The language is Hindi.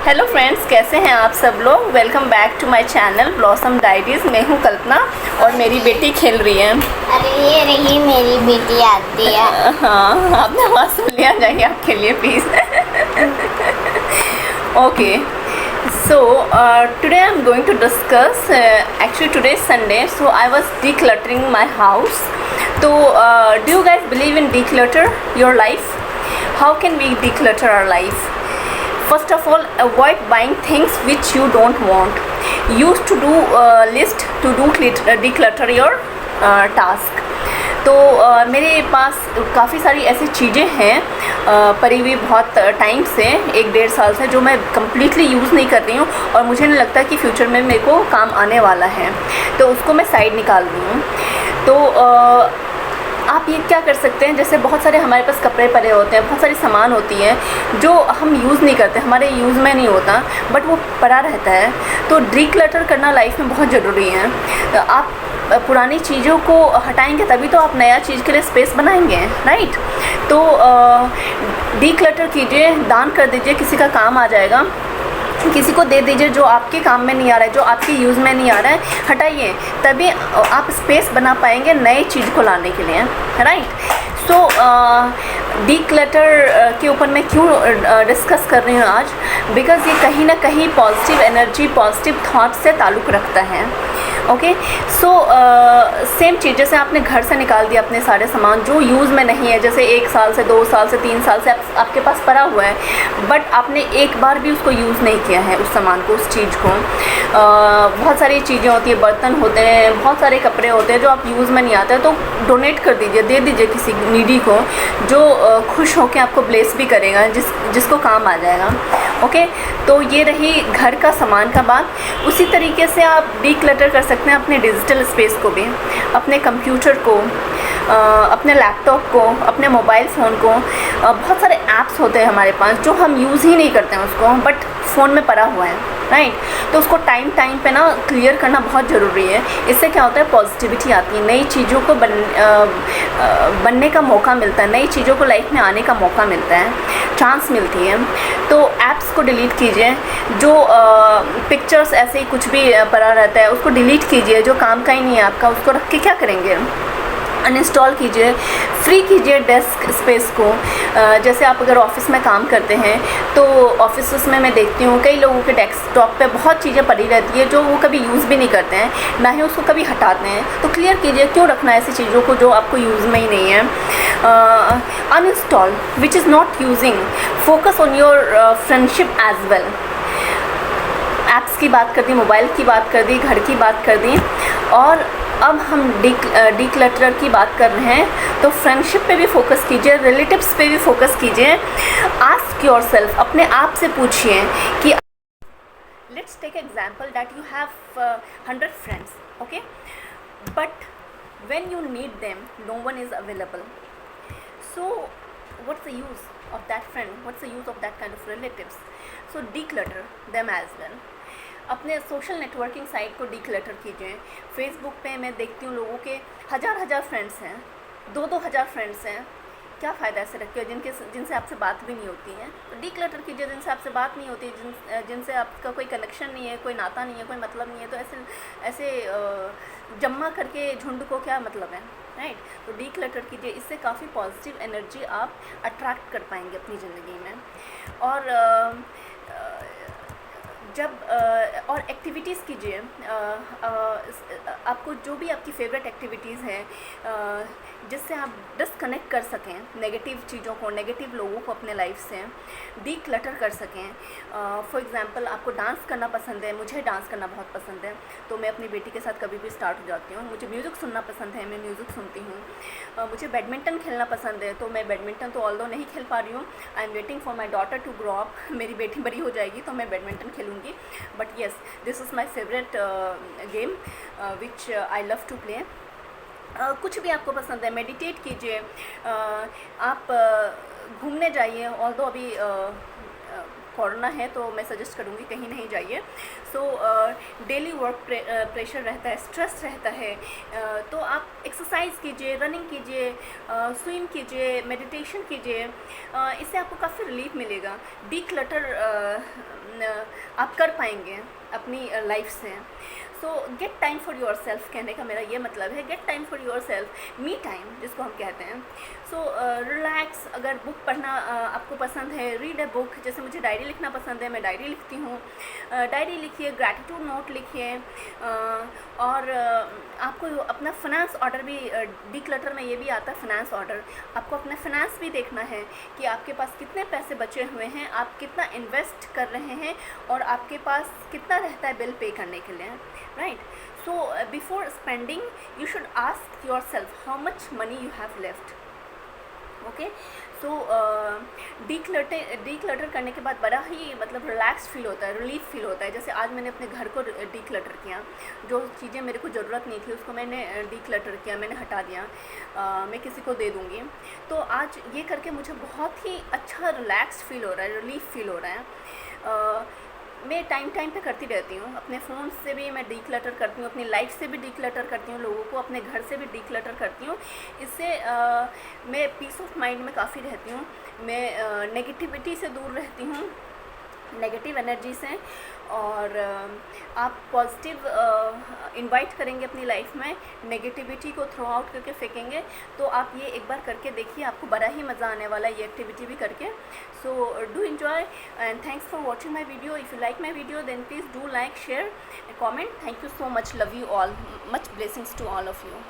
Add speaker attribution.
Speaker 1: हेलो फ्रेंड्स, कैसे हैं आप सब लोग। Welcome back to my channel blossom diaries. मैं हूं कल्पना और मेरी बेटी खेल रही है।
Speaker 2: अरे ये रही मेरी बेटी आती है।
Speaker 1: हाँ, आपने आवाज़ सुन लिया, जाइए आप खेलिए please. Okay, so today I'm going to discuss actually today is Sunday, so I was decluttering my house. So do you guys believe in declutter your life? How can we declutter our life? First of all, avoid buying things which you don't want. Use to do list to do declutter your task. तो मेरे पास काफ़ी सारी ऐसी चीज़ें हैं पड़ी हुई बहुत टाइम से, 1-1.5 साल से, जो मैं कम्प्लीटली यूज़ नहीं कर रही हूँ और मुझे नहीं लगता कि फ्यूचर में मेरे को काम आने वाला है, तो उसको मैं साइड निकाल रही हूँ। तो आप ये क्या कर सकते हैं, जैसे बहुत सारे हमारे पास कपड़े पड़े होते हैं, बहुत सारी सामान होती है जो हम यूज़ नहीं करते, हमारे यूज़ में नहीं होता, बट वो पड़ा रहता है। तो डिक्लटर करना लाइफ में बहुत ज़रूरी है। तो आप पुरानी चीज़ों को हटाएंगे तभी तो आप नया चीज़ के लिए स्पेस बनाएंगे, राइट। तो डिक्लटर कीजिए, दान कर दीजिए, किसी का काम आ जाएगा। किसी को दे दीजिए जो आपके काम में नहीं आ रहा है, जो आपके यूज़ में नहीं आ रहा है, हटाइए, तभी आप स्पेस बना पाएंगे नए चीज़ को लाने के लिए, राइट। सो डिक्लटर के ऊपर मैं क्यों डिस्कस कर रही हूँ आज, बिकॉज़ ये कहीं ना कहीं पॉजिटिव एनर्जी, पॉजिटिव थॉट से ताल्लुक़ रखता है। ओके, सो सेम चीज़, जैसे आपने घर से निकाल दिया अपने सारे सामान जो यूज़ में नहीं है, जैसे 1 साल से, 2 साल से, 3 साल से आपके पास पड़ा हुआ है, बट आपने एक बार भी उसको यूज़ नहीं किया है, उस सामान को, उस चीज़ को। बहुत सारी चीज़ें होती है, बर्तन होते हैं, बहुत सारे कपड़े होते हैं जो आप यूज़ में नहीं आते हैं, तो डोनेट कर दीजिए, दे दीजिए किसी नीडी को, जो खुश होकर आपको ब्लेस भी करेगा, जिसको काम आ जाएगा। ओके, तो ये रही घर का सामान का बात। उसी तरीके से आप डिक्लटर कर सकते हैं अपने डिजिटल स्पेस को भी, अपने कंप्यूटर को, अपने लैपटॉप को, अपने मोबाइल फ़ोन को। बहुत सारे ऐप्स होते हैं हमारे पास जो हम यूज़ ही नहीं करते हैं उसको, बट फ़ोन में पड़ा हुआ है, राइट। तो उसको टाइम पे ना क्लियर करना बहुत ज़रूरी है। इससे क्या होता है, पॉजिटिविटी आती है, नई चीज़ों को बनने का मौका मिलता है, नई चीज़ों को लाइफ में आने का मौका मिलता है, चांस मिलती है। तो ऐप्स को डिलीट कीजिए, जो पिक्चर्स ऐसे ही कुछ भी पड़ा रहता है उसको डिलीट कीजिए, जो काम का ही नहीं है आपका, उसको रख के क्या करेंगे, अनइंस्टॉल कीजिए, फ्री कीजिए डेस्क स्पेस को। जैसे आप अगर ऑफ़िस में काम करते हैं तो ऑफिस में मैं देखती हूँ कई लोगों के डेस्कटॉप पे बहुत चीज़ें पड़ी रहती है जो वो कभी यूज़ भी नहीं करते हैं, ना ही उसको कभी हटाते हैं। तो क्लियर कीजिए, क्यों रखना है ऐसी चीज़ों को जो आपको यूज़ में ही नहीं है। Uninstall which is not using, focus on your friendship as well. Apps की बात कर दी, मोबाइल की बात कर दी, घर की बात कर दी, और अब हम डिक्लटर की बात कर रहे हैं तो फ्रेंडशिप पे भी फोकस कीजिए, रिलेटिव्स पे भी फोकस कीजिए। आस्क योरसेल्फ, अपने आप से पूछिए कि let's take example that you have 100 friends, okay, but when you need them no one is available. So what's the use of that friend, what's the use of that kind of relatives? So declutter them as well. अपने सोशल नेटवर्किंग साइट को डिक्लटर कीजिए। फेसबुक पे मैं देखती हूँ लोगों के हज़ार फ्रेंड्स हैं, 2-2 हज़ार फ्रेंड्स हैं। क्या फ़ायदा ऐसे रख के, जिनसे आपसे बात भी नहीं होती है। तो डिक्लटर कीजिए, जिनसे आपसे बात नहीं होती, जिनसे आपका कोई कनेक्शन नहीं है, कोई नाता नहीं है, कोई मतलब नहीं है। तो ऐसे जमा करके झुंड को क्या मतलब है, राइट। तो डिक्लटर कीजिए, इससे काफ़ी पॉजिटिव एनर्जी आप अट्रैक्ट कर पाएंगे अपनी ज़िंदगी में। और और एक्टिविटीज़ कीजिए, आपको जो भी आपकी फेवरेट एक्टिविटीज़ हैं जिससे आप डिस्कनेक्ट कर सकें नेगेटिव चीज़ों को, नेगेटिव लोगों को अपने लाइफ से डिक्लटर कर सकें। फॉर एग्जांपल, आपको डांस करना पसंद है, मुझे डांस करना बहुत पसंद है, तो मैं अपनी बेटी के साथ कभी भी स्टार्ट हो जाती हूँ। मुझे म्यूज़िक सुनना पसंद है, मैं म्यूज़िक सुनती हूँ। मुझे बैडमिंटन खेलना पसंद है, तो मैं बैडमिंटन तो ऑल्दो नहीं खेल पा रही हूँ, I am waiting for my daughter to grow up. मेरी बेटी बड़ी हो जाएगी तो मैं बैडमिंटन खेलूँगी, but yes, this is my favourite game which I love to play. कुछ भी आपको पसंद है, मेडिटेट कीजिए, आप घूमने जाइए, ऑल्दो अभी कोरोना है तो मैं सजेस्ट करूँगी कहीं नहीं जाइए। सो डेली वर्क प्रेशर रहता है, स्ट्रेस रहता है, तो आप एक्सरसाइज कीजिए, रनिंग कीजिए, स्विम कीजिए, मेडिटेशन कीजिए, इससे आपको काफ़ी रिलीफ मिलेगा। डिक्लटर आप कर पाएंगे अपनी लाइफ से। सो get time for your self, कहने का मेरा ये मतलब है, get time for your self, me time जिसको हम कहते हैं। सो रिलैक्स, अगर बुक पढ़ना आपको पसंद है, रीड अ बुक। जैसे मुझे डायरी लिखना पसंद है, मैं डायरी लिखती हूँ। डायरी लिखिए, ग्रैटिट्यूड नोट लिखिए, और आपको अपना फाइनेंस ऑर्डर भी, डिक्लटर में ये भी आता है फाइनेंस ऑर्डर। आपको अपना फाइनेंस भी देखना है कि आपके पास कितने पैसे बचे हुए हैं, आप कितना इन्वेस्ट कर रहे हैं, और आपके पास कितना रहता है बिल पे करने के लिए, right. So before spending you should ask yourself how much money you have left. Okay, so declutter करने के बाद बड़ा ही मतलब रिलैक्स फील होता है, रिलीफ फील होता है। जैसे आज मैंने अपने घर को declutter किया, जो चीज़ें मेरे को ज़रूरत नहीं थी उसको मैंने declutter किया, मैंने हटा दिया, मैं किसी को दे दूँगी। तो आज ये करके मुझे बहुत ही अच्छा रिलैक्स फील हो रहा है, रिलीफ फील हो रहा है। मैं टाइम पे करती रहती हूँ, अपने फ़ोन से भी मैं डिक्लटर करती हूँ, अपनी लाइफ से भी डिक्लटर करती हूँ, लोगों को अपने घर से भी डिक्लटर करती हूँ। इससे मैं पीस ऑफ माइंड में काफ़ी रहती हूँ, मैं नेगेटिविटी से दूर रहती हूँ, नेगेटिव एनर्जी से। और आप पॉजिटिव इनवाइट करेंगे अपनी लाइफ में, नेगेटिविटी को थ्रो आउट करके फेंकेंगे। तो आप ये एक बार करके देखिए, आपको बड़ा ही मज़ा आने वाला है ये एक्टिविटी भी करके। So do enjoy and thanks for watching my video. If you like my video then please do like, share and comment. Thank you so much, love you all, much blessings to all of you.